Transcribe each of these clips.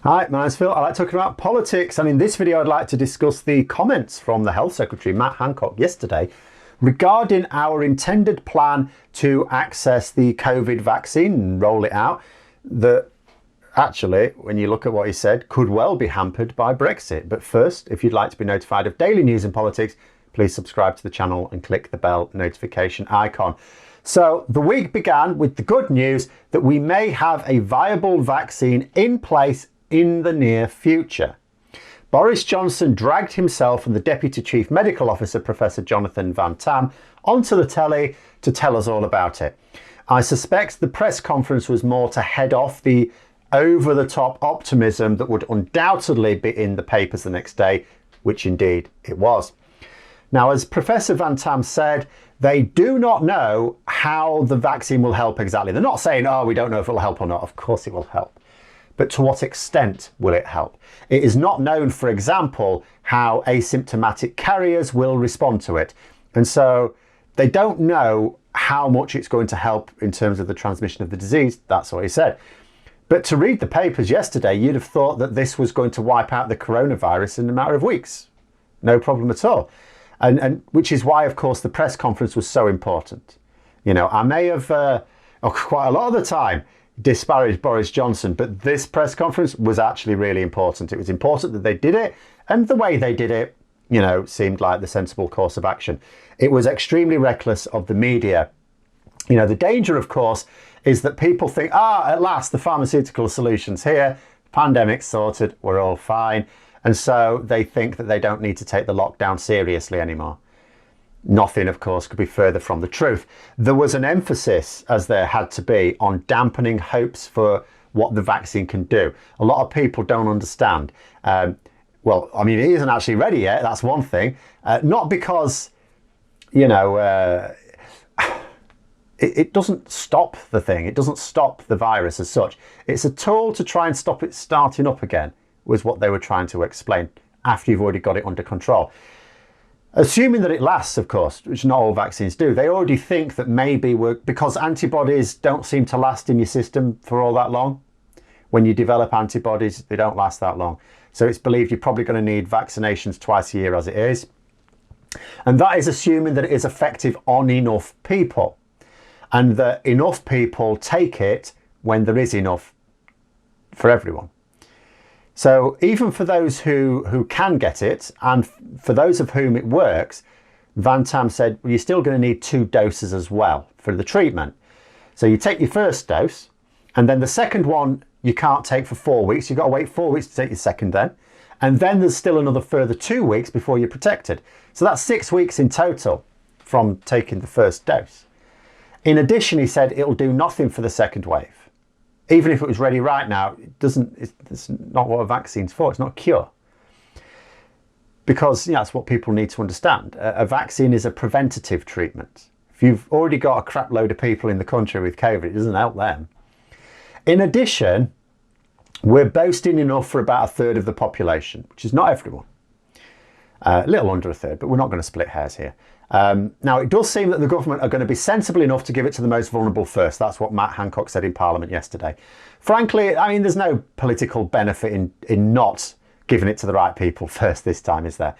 Hi, my name's Phil. I like talking about politics, and in this video I'd like to discuss the comments from the Health Secretary Matt Hancock yesterday regarding our intended plan to access the COVID vaccine and roll it out, that actually, when you look at what he said, could well be hampered by Brexit. But first, if you'd like to be notified of daily news and politics, please subscribe to the channel and click the bell notification icon. So the week began with the good news that we may have a viable vaccine in place in the near future. Boris Johnson dragged himself and the Deputy Chief Medical Officer, Professor Jonathan Van Tam, onto the telly to tell us all about it. I suspect the press conference was more to head off the over-the-top optimism that would undoubtedly be in the papers the next day, which indeed it was. Now, as Professor Van Tam said, they do not know how the vaccine will help exactly. They're not saying, oh, we don't know if it will help or not. Of course it will help. But to what extent will it help? It is not known, for example, how asymptomatic carriers will respond to it. And so they don't know how much it's going to help in terms of the transmission of the disease. That's what he said. But to read the papers yesterday, you'd have thought that this was going to wipe out the coronavirus in a matter of weeks. No problem at all. And which is why, of course, the press conference was so important. You know, I may have quite a lot of the time disparaged Boris Johnson, but this press conference was actually really important. It was important that they did it, and the way they did it, you know, seemed like the sensible course of action. It was extremely reckless of the media. You know, the danger, of course, is that people think, at last the pharmaceutical solution's here, pandemic's sorted, we're all fine. And so they think that they don't need to take the lockdown seriously anymore. Nothing, of course, could be further from the truth. There was an emphasis, as there had to be, on dampening hopes for what the vaccine can do. A lot of people don't understand. Well, I mean, it isn't actually ready yet. That's one thing. Not because, you know, it doesn't stop the thing. It doesn't stop the virus as such. It's a tool to try and stop it starting up again, was what they were trying to explain after you've already got it under control. Assuming that it lasts, of course, which not all vaccines do, they already think that maybe because antibodies don't seem to last in your system for all that long. When you develop antibodies, they don't last that long. So it's believed you're probably going to need vaccinations twice a year as it is. And that is assuming that it is effective on enough people, and that enough people take it when there is enough for everyone. So even for those who can get it, and for those of whom it works, Van Tam said, well, you're still going to need 2 doses as well for the treatment. So you take your first dose, and then the second one you can't take for 4 weeks. You've got to wait 4 weeks to take your second then. And then there's still another further 2 weeks before you're protected. So that's 6 weeks in total from taking the first dose. In addition, he said it'll do nothing for the second wave. Even if it was ready right now, it's not what a vaccine's for. It's not a cure. Because that's what people need to understand. A vaccine is a preventative treatment. If you've already got a crap load of people in the country with COVID, it doesn't help them. In addition, we're boasting enough for about 1/3 of the population, which is not everyone. A little under 1/3, but we're not going to split hairs here. Now, it does seem that the government are going to be sensible enough to give it to the most vulnerable first. That's what Matt Hancock said in Parliament yesterday. Frankly, I mean, there's no political benefit in not giving it to the right people first this time, is there?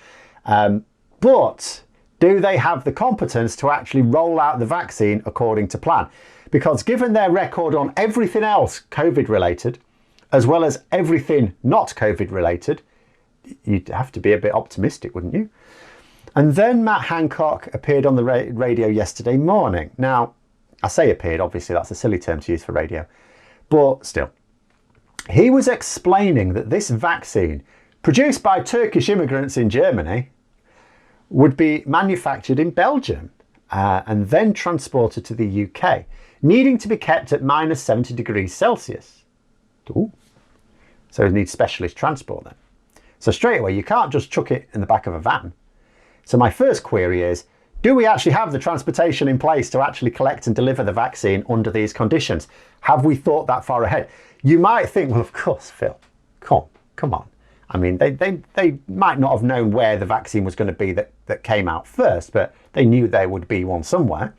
But do they have the competence to actually roll out the vaccine according to plan? Because given their record on everything else COVID related, as well as everything not COVID related, you'd have to be a bit optimistic, wouldn't you? And then Matt Hancock appeared on the radio yesterday morning. Now, I say appeared, obviously that's a silly term to use for radio, but still. He was explaining that this vaccine, produced by Turkish immigrants in Germany, would be manufactured in Belgium and then transported to the UK, needing to be kept at -70 degrees Celsius. Ooh. So it needs specialist transport then. So straight away, you can't just chuck it in the back of a van. So my first query is, do we actually have the transportation in place to actually collect and deliver the vaccine under these conditions? Have we thought that far ahead? You might think, well, of course, Phil, come on. I mean, they might not have known where the vaccine was going to be that came out first, but they knew there would be one somewhere.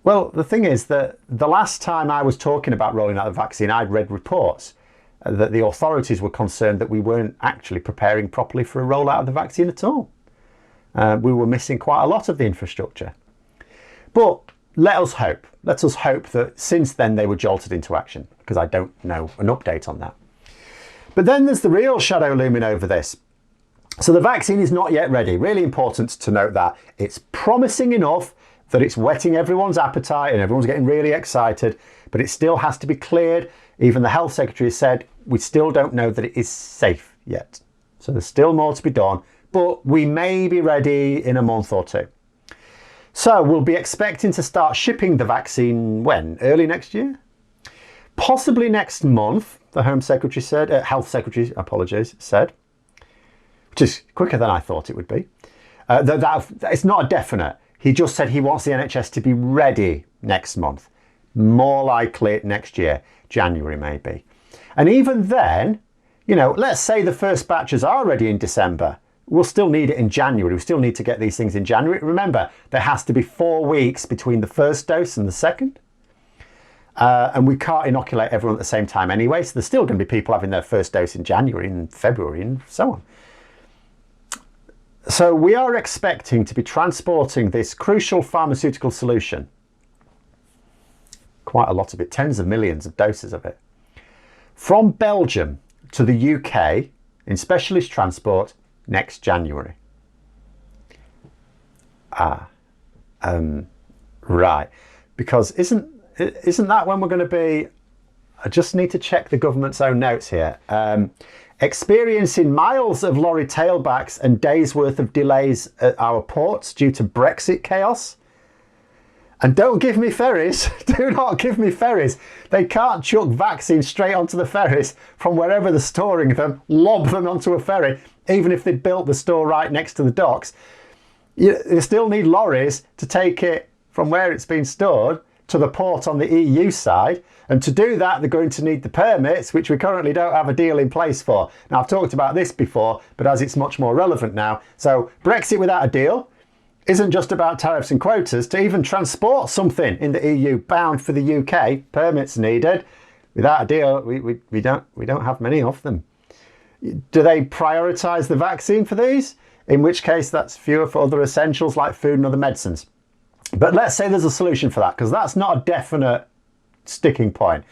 Well, the thing is that the last time I was talking about rolling out the vaccine, I'd read reports that the authorities were concerned that we weren't actually preparing properly for a rollout of the vaccine at all. We were missing quite a lot of the infrastructure. But let us hope that since then they were jolted into action, because I don't know an update on that. But then there's the real shadow looming over this. So the vaccine is not yet ready. Really important to note that. It's promising enough that it's whetting everyone's appetite and everyone's getting really excited, but it still has to be cleared. Even the health secretary said we still don't know that it is safe yet. So there's still more to be done, but we may be ready in a month or two. So we'll be expecting to start shipping the vaccine when? Early next year? Possibly next month, the Home Secretary said, Health Secretary, apologies, said, which is quicker than I thought it would be. It's not a definite. He just said he wants the NHS to be ready next month. More likely next year, January maybe. And even then, you know, let's say the first batches are ready in December. We'll still need it in January. We still need to get these things in January. Remember, there has to be 4 weeks between the first dose and the second. And we can't inoculate everyone at the same time anyway. So there's still going to be people having their first dose in January and February and so on. So we are expecting to be transporting this crucial pharmaceutical solution, quite a lot of it, tens of millions of doses of it, from Belgium to the UK in specialist transport next January. Right, because isn't that when we're going to be? I just need to check the government's own notes here. Experiencing miles of lorry tailbacks and days worth of delays at our ports due to Brexit chaos. And don't give me ferries. Do not give me ferries. They can't chuck vaccines straight onto the ferries from wherever they're storing them, lob them onto a ferry, even if they'd built the store right next to the docks. You still need lorries to take it from where it's been stored to the port on the EU side. And to do that, they're going to need the permits, which we currently don't have a deal in place for. Now, I've talked about this before, but as it's much more relevant now. So Brexit without a deal isn't just about tariffs and quotas. To even transport something in the EU bound for the UK, permits needed. Without a deal, we don't have many of them. Do they prioritise the vaccine for these? In which case, that's fewer for other essentials like food and other medicines. But let's say there's a solution for that, because that's not a definite sticking point.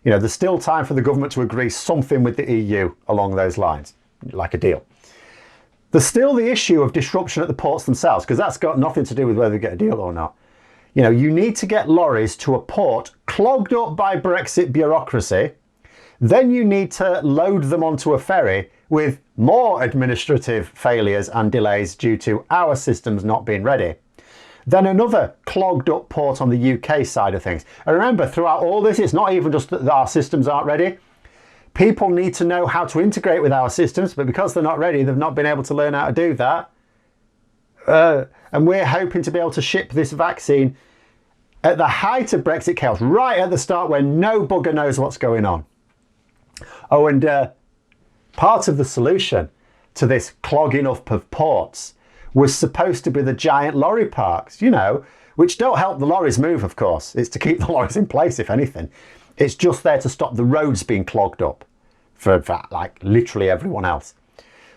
You know, there's still time for the government to agree something with the EU along those lines, like a deal. There's still the issue of disruption at the ports themselves, because that's got nothing to do with whether we get a deal or not. You know, you need to get lorries to a port clogged up by Brexit bureaucracy. Then you need to load them onto a ferry with more administrative failures and delays due to our systems not being ready. Then another clogged up port on the UK side of things. And remember, throughout all this, it's not even just that our systems aren't ready. People need to know how to integrate with our systems, but because they're not ready, they've not been able to learn how to do that. And we're hoping to be able to ship this vaccine at the height of Brexit chaos, right at the start when no bugger knows what's going on. Oh, and part of the solution to this clogging up of ports was supposed to be the giant lorry parks, you know, which don't help the lorries move, of course. It's to keep the lorries in place, if anything. It's just there to stop the roads being clogged up for like literally everyone else.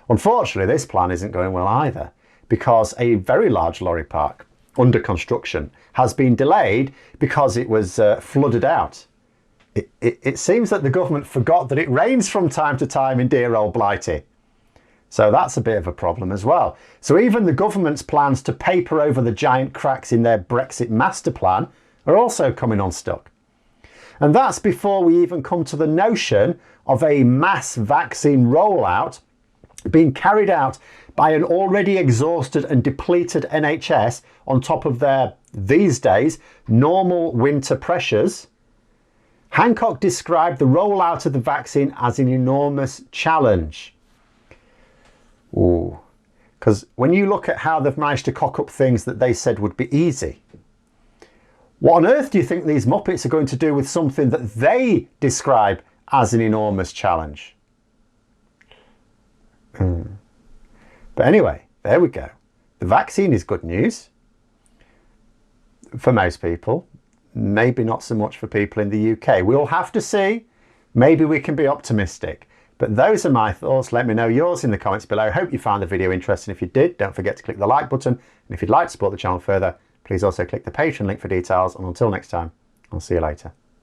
Unfortunately, this plan isn't going well either, because a very large lorry park under construction has been delayed because it was flooded out. It seems that the government forgot that it rains from time to time in dear old Blighty. So that's a bit of a problem as well. So even the government's plans to paper over the giant cracks in their Brexit master plan are also coming unstuck. And that's before we even come to the notion of a mass vaccine rollout being carried out by an already exhausted and depleted NHS on top of their, these days, normal winter pressures. Hancock described the rollout of the vaccine as an enormous challenge. Ooh, because when you look at how they've managed to cock up things that they said would be easy, what on earth do you think these Muppets are going to do with something that they describe as an enormous challenge? But anyway, there we go. The vaccine is good news for most people. Maybe not so much for people in the UK. We'll have to see Maybe we can be optimistic. But those are my thoughts. Let me know yours in the comments below. Hope you found the video interesting. If you did, don't forget to click the like button. And if you'd like to support the channel further, please also click the Patreon link for details. And until next time, I'll see you later.